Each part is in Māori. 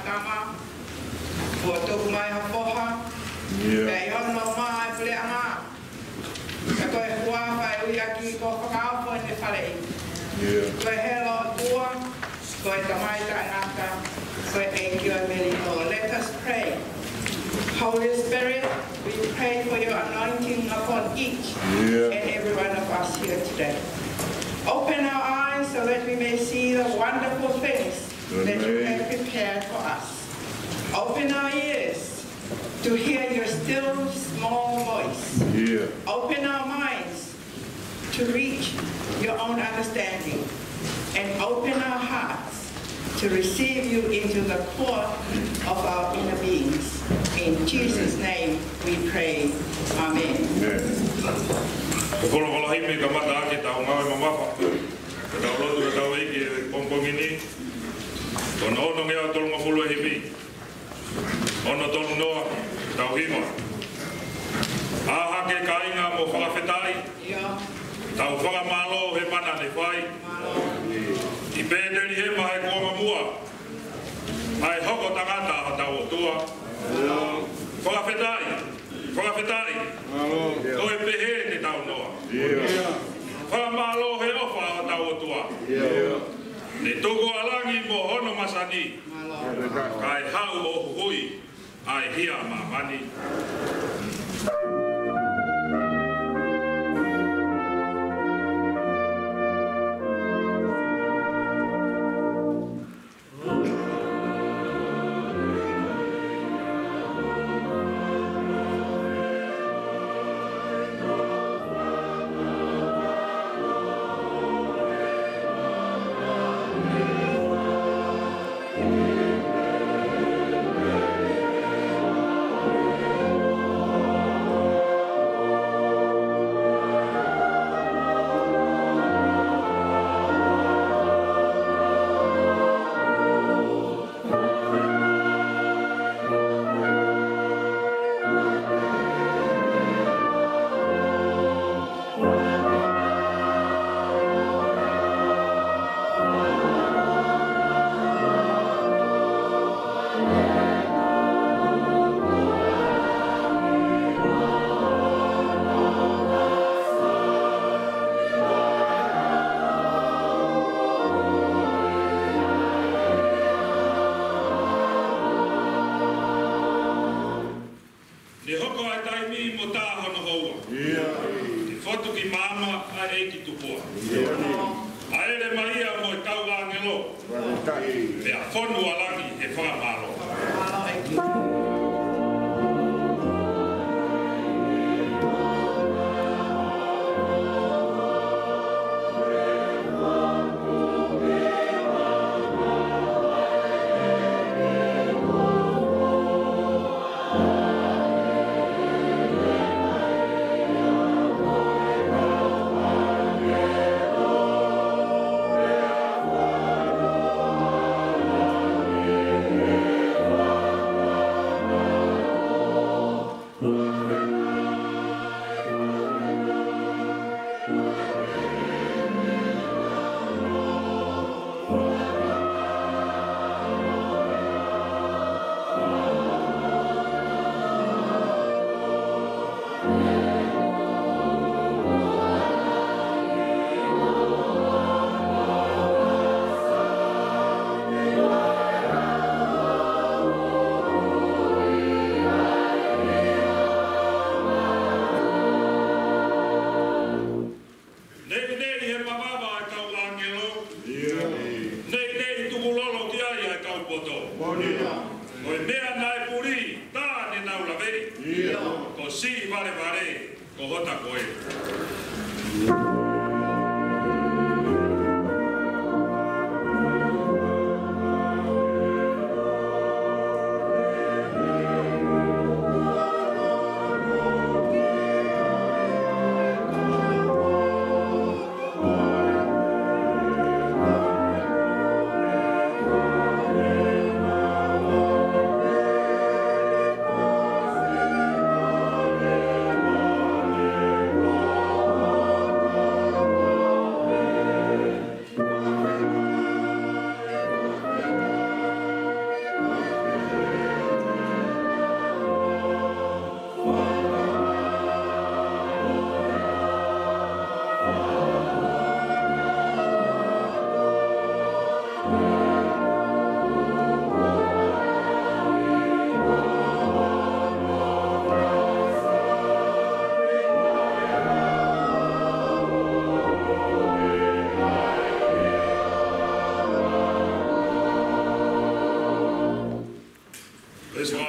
kama. Foto mai hapoha. Kaya yon no mai pule anga. Ako e hua fai uiaki ko whakaofo ne whare. Ko e helo tua. Ko e tamai ta ngata. Ko e enkio merino. Let us pray. Holy Spirit, we pray for your anointing upon each and every one of us here today. Open our eyes so that we may see the wonderful things that you have prepared for us. Open our ears to hear your still small voice. Open our minds to reach your own understanding. And open our hearts to receive you into the core of our inner beings. In Jesus' name we pray. Amen. I pēneri he mahe kua mua. Ai hoko tangata ha tau tua. Whakawhetai. Ko e pehe te tau noa. Whakamalo he ofa ha tau tua. Ne toko alangi mo hono masani. Kai hau o hui. Ai hia mamani.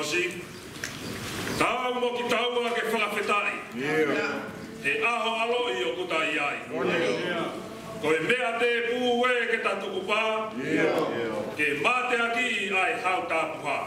osi. Tau mo ki taua ke whakawhetai. E aho alo i o kutai ai. Ko e mea te pūwe ke tatuku pā. Ke mate aki ai hau tāpuha.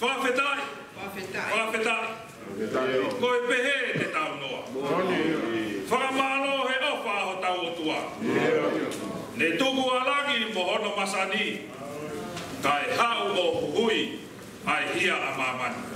Whakawhetai. Whakawhetai. Ko e pehe te tau noa. Whakamalo he ofa aho tau o tua. Ne tuku alangi mo hono masani. Kai hau o hui ai hia a mamani.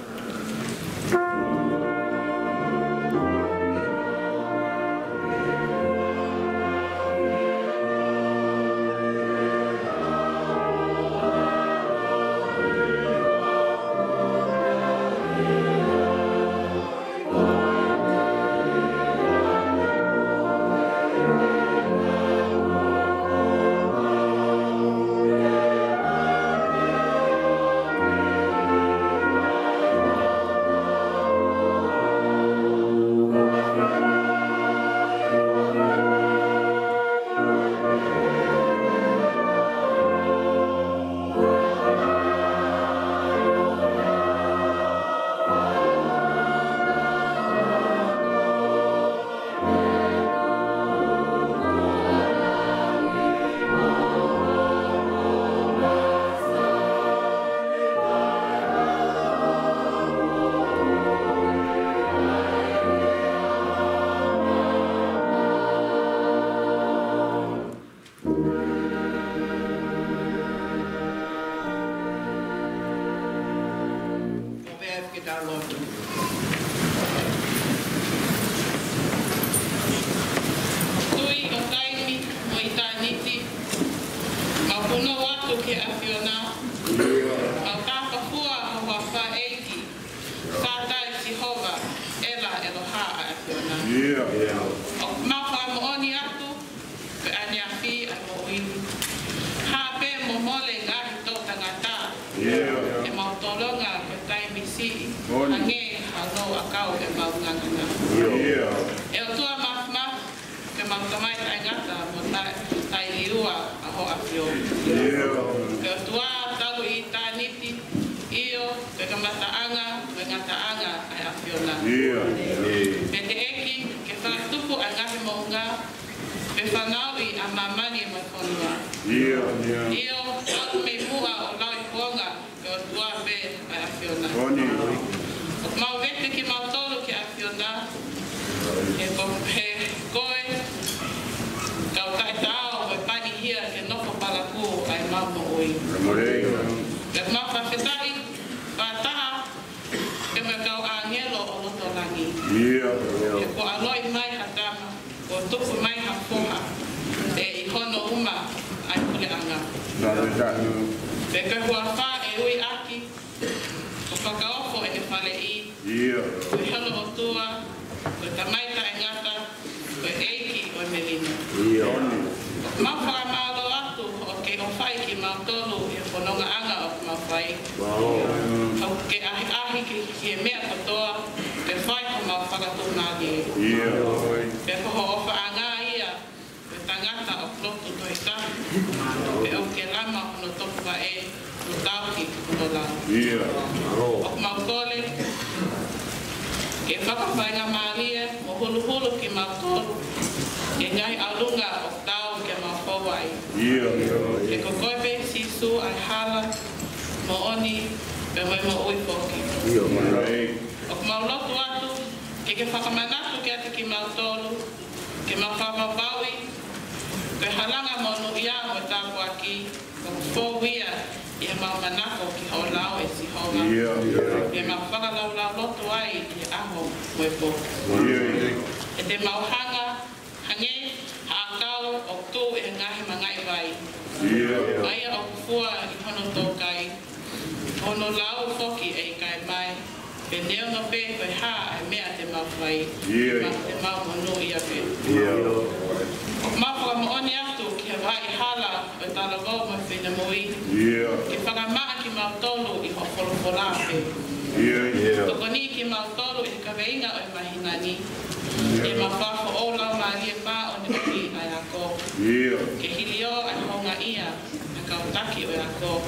Ke hilio ai honga ia, na kautaki o ia ko,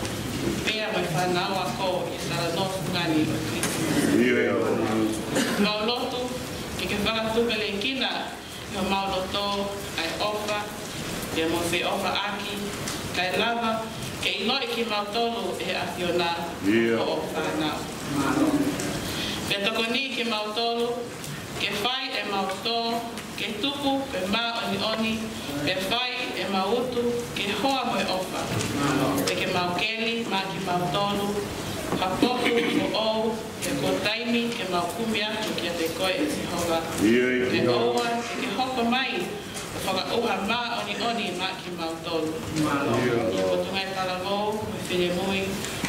pea mai whanau a ko i sara nofu ngani o Kristo. Maulotu, i ke whakatupele kina, i o mauloto ai ofa, i mo whi ofa aki, kai lava, ke inoi ki mautolu e awhiona o ofa nao. Pe toko ni ki mautolu, ke whai e mauto, ke tupu, ke mā oni, ke whai e mautu, ke hoa mo e ofa. Pe ke maukeli, mā ki mautolu, hapoku o ou, ke kotaimi, ke maukumi atu ki a te koe e Sihova. Ke oua, ke hoko mai, whakauha mā oni mā ki mautolu. I o tungai palamou, me whine mui,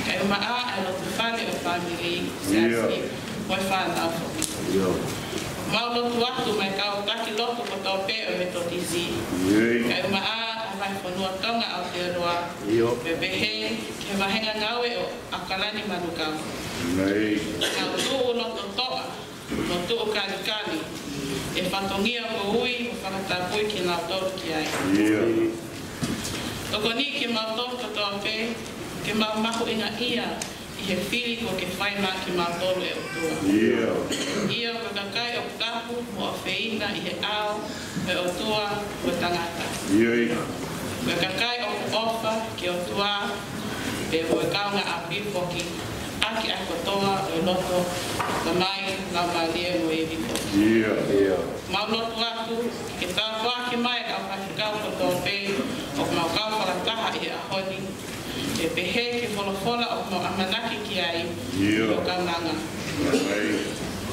ke uma a e lotu whale o whamiri, se asi, moi whanau whoki. Maulotu atu mai kau taki lotu ko tau pe o me totisi. Kai uma a mai whanua tonga au te roa. Me behe ke wahenga ngawe o akalani manukau. Kau tuu loto toa, no tuu kani. E whatongia ko hui, o whakatapui ki nau toru ki ai. Toko ni ke mautoru ko tau pe, ke mahu inga ia, i he whiri ko ke whaima ki mautoru e otua. Ia ko kakai o tapu mo a whiina i he ao e otua o tangata. Ko kakai o ofa ki otua pe o kaunga a pipoki aki a kotoa o loto ka mai na malie mo e pipoki. Maulotu atu ke tau waki mai ka whakikau ko tō pe o mau kau whakataha i a honi. E pehe ke wholofola o mau amanaki ki ai o ka nanga.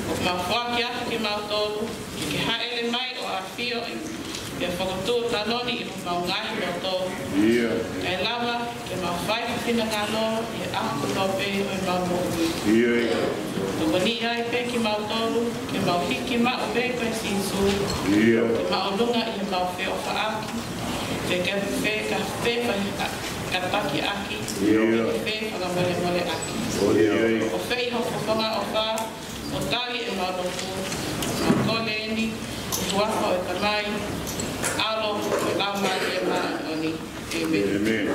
O mau whaki atu ki mau tolu, ke haele mai o a whio e whakatū tanoni i o mau ngahi o tolu. Kei lava ke mau whai whina ngalo i e aku tō pe o i mau mohui. Toko ni ai pe ki mau tolu, ke mau hiki ma o pe koe sinsu, ke mau lunga i mau wheo whaaki, ke ka whea kataki aki, ke whea mole aki. O whei hoko whanga o wha, o tali e mau nopu, o kole eni, o huako e tamai, alo e lau mari e maa oni. Amen.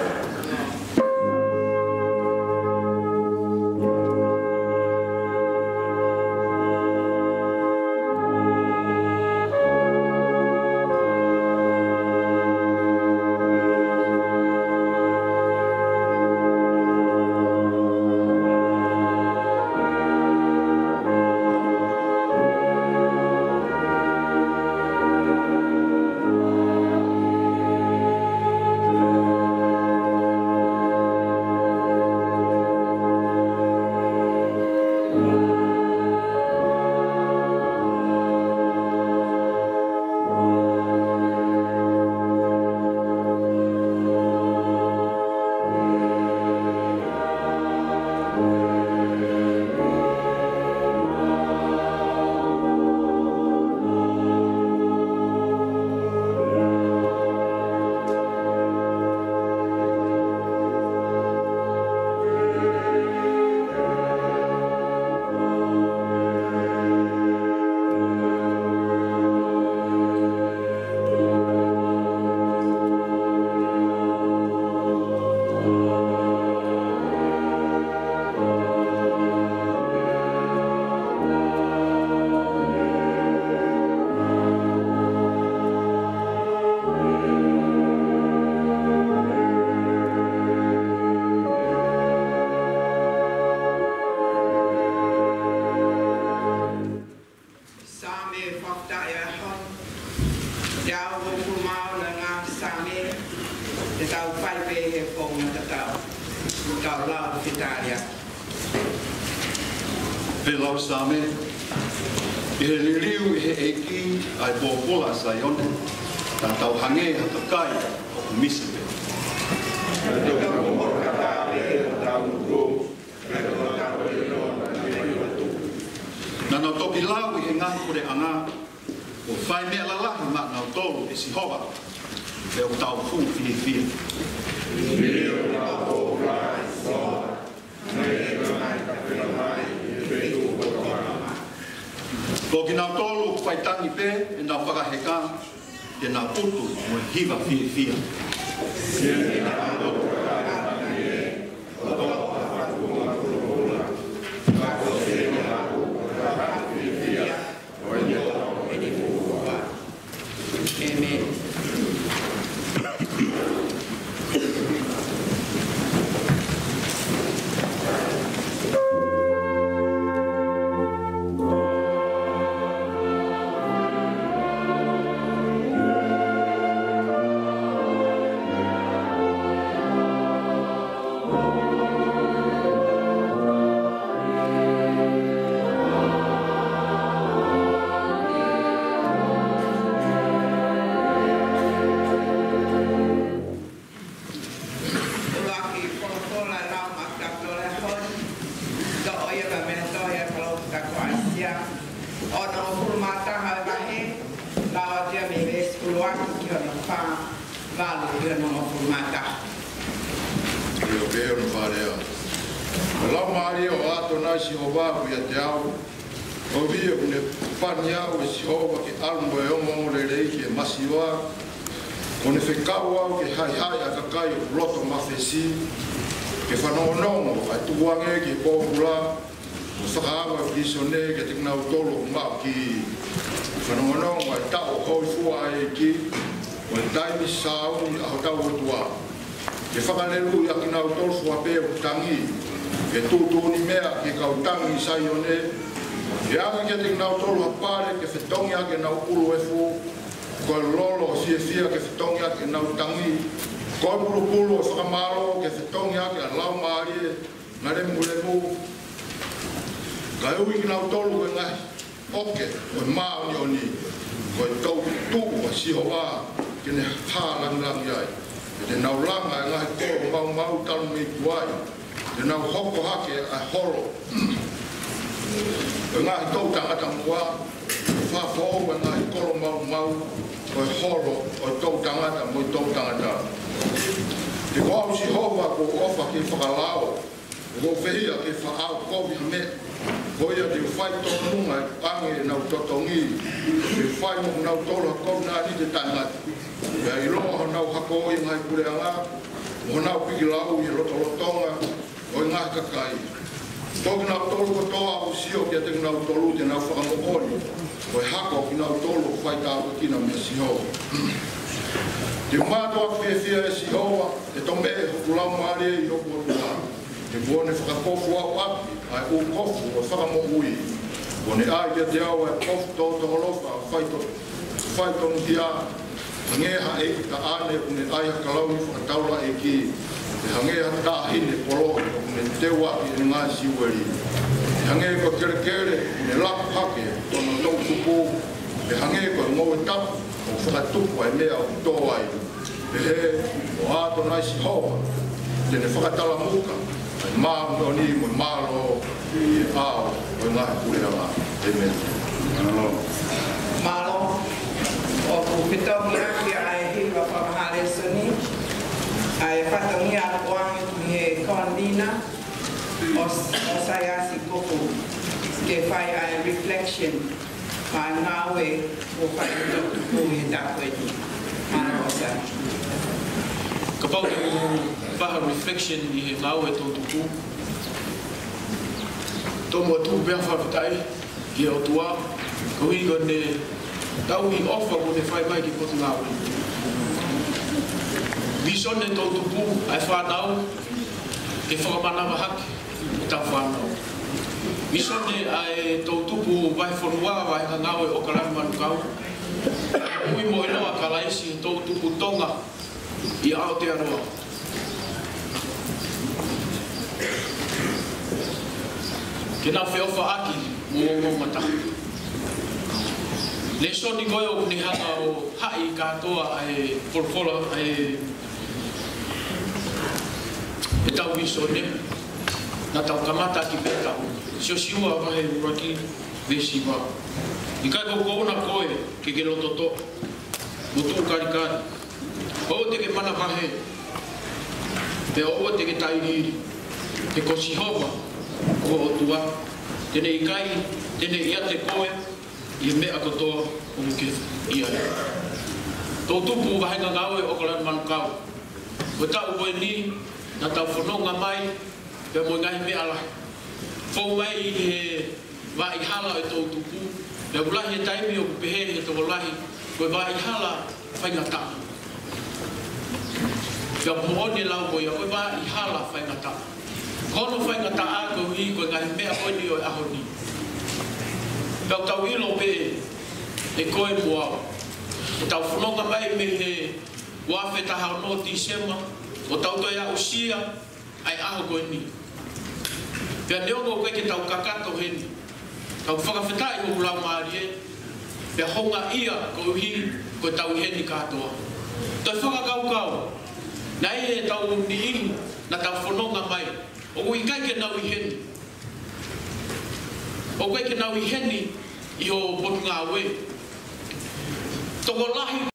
Pelau same, i he liriu i he eki ai pōpola sa ione, tā tau hange hatakai o misepe. Nā toki lau i he ngahi kore anga, o whai mea lalahi mak nau tolu e Sihova, e o tau fu fie fie. Ko ki nau tolu whaitangi pe, e nau whakaheka, e nau putu mo hiva fie fie. Vale, dia no formata. Io che non fare. La Maria o ato na si ova ia te au. O via une pania o si ova ke almo e omo le rei ke masiwa. Kone whekaua ke hai a kakai o loto mawhesi. Ke whanonongo ai tuange ke kōpula. O whakaawa kisone ke te knau tolo mao ki. Whanonongo ai tau hoi fua e ki. O taimi sauni a tau o tua. Ke whakalelu ia ki nau tolo fua pe o tangi. Ke tūtūni mea ke kautangi sai o ne. Ke anga ke te knau tolo apare ke whetongi a ke nau ulu e fu. Ko lolo si fia ke whetongi a ke nau tangi. Ko pulu o whakamaro ke whetongi a ke lau maari ngare mulemu. Ka ui ki nau tolo e ngai. Oke, o maa ni o ni. Ko e tau tūku a si hoa ke ne hālang iai. Te nau langa e ngai koro mau talu mi kuai. Te nau hoko hake a horo. E ngai tau tangata mua. Whafo e ngai koro mau. O e horo o e tau tangata mo i tau tangata. Te koau si hova ko ofa ke whakalao. Ko whehia ke whaau kovi hame. Ko ia te whai tō nunga e pange e nau totongi. Te whai mo nau tōla kona ni te tangata. Pea i loa ho nau hako i ngai kureanga. Ho nau piki lau i lotolotonga. O i ngai kakai. Tōki nau tolu ko toa o sio kia te nau tolu te nau whakamokoni. O i hako ki nau tolu whai tāko kina me siho. Te mātua whiawhia e sihoa. Te tome e hukulau maare i hoko tua. Te buone whakakofu au api. Ai u kofu o whakamokui. Buone ai kia te au e kofu tō toholofa. Whai tonu ki a. Hangeha e ta ane une ai hakalau ni whakataula e ki. Te hangeha tāhine polo une tewa i ngā siweri. Te hangeha ko kere une lapu hake tono tau tupu. Te hangeha ko ngau e tapu o whakatupu e mea o tōai. Te he o ato nai si hoa. Tene whakatala muka. Ai maa mo ni mo malo i ao o ngā kureanga. E mea. Malo. O kupitong yaki ai hiwa whakahare suni. Ai whatongi a kuangi ki he kondina. O sayasi kuku. Ke whai ai reflection. Mai ngawe o whai tuku he takweti. Mana osa. Ka pau te whaha reflection i he ngawe tō tuku. Tō mua tuku pēr whawhitai ki o tua. Ka hui kone tau i ofa ko te whai mai ki potu ngawe. Visone tō tupu ai whanau te whakamanawa hake i tau whanau. Visone ai tō tupu vai whanua vai ka ngawe o ka rahi manukau. Ui mo inoa ka laisi tō tupu tonga i Aotearoa. Ke nā whiofa aki mo mataku. Le soni koe o ni hanga o hai katoa ai porfola ai e tau visone na tau kamata ki peta sio siua vai raki vesiva i kai ko kona koe ke ke lototo mutu karikari o te ke mana vahe te o te ke tairi te ko sihova ko o tua tene i kai tene ia te koe i mea katoa o muke ia. Tō tupu wahenga ngawe o kalan manukau. Ko tau koe ni, na tau whanonga mai, pia mo ngahi mea lahi. Whau mai i he wa i hala e tō tupu, pia ulahi e taimi o kupehe he tō lahi, koe wa i hala whaingata. Pia moone lau koe, koe wa i hala whaingata. Kono whaingata a koe hi, koe ngahi mea koe ni o e aho ni. Pau tau ilo pe e koe mua. O tau whanonga mai me he wawheta hao no Disema. O tau toi a usia ai aho koe ni. Pea neongo koe ke tau kakato heni. Tau whakawhetai ho ulau maari e. Pea honga ia koe hi koe tau heni katoa. Toi whakakaukau. Nai e tau ni ihi na tau whanonga mai. O kui kai ke nau i heni. O koe ke nau i heni i ho potu ngā we. Toko lahi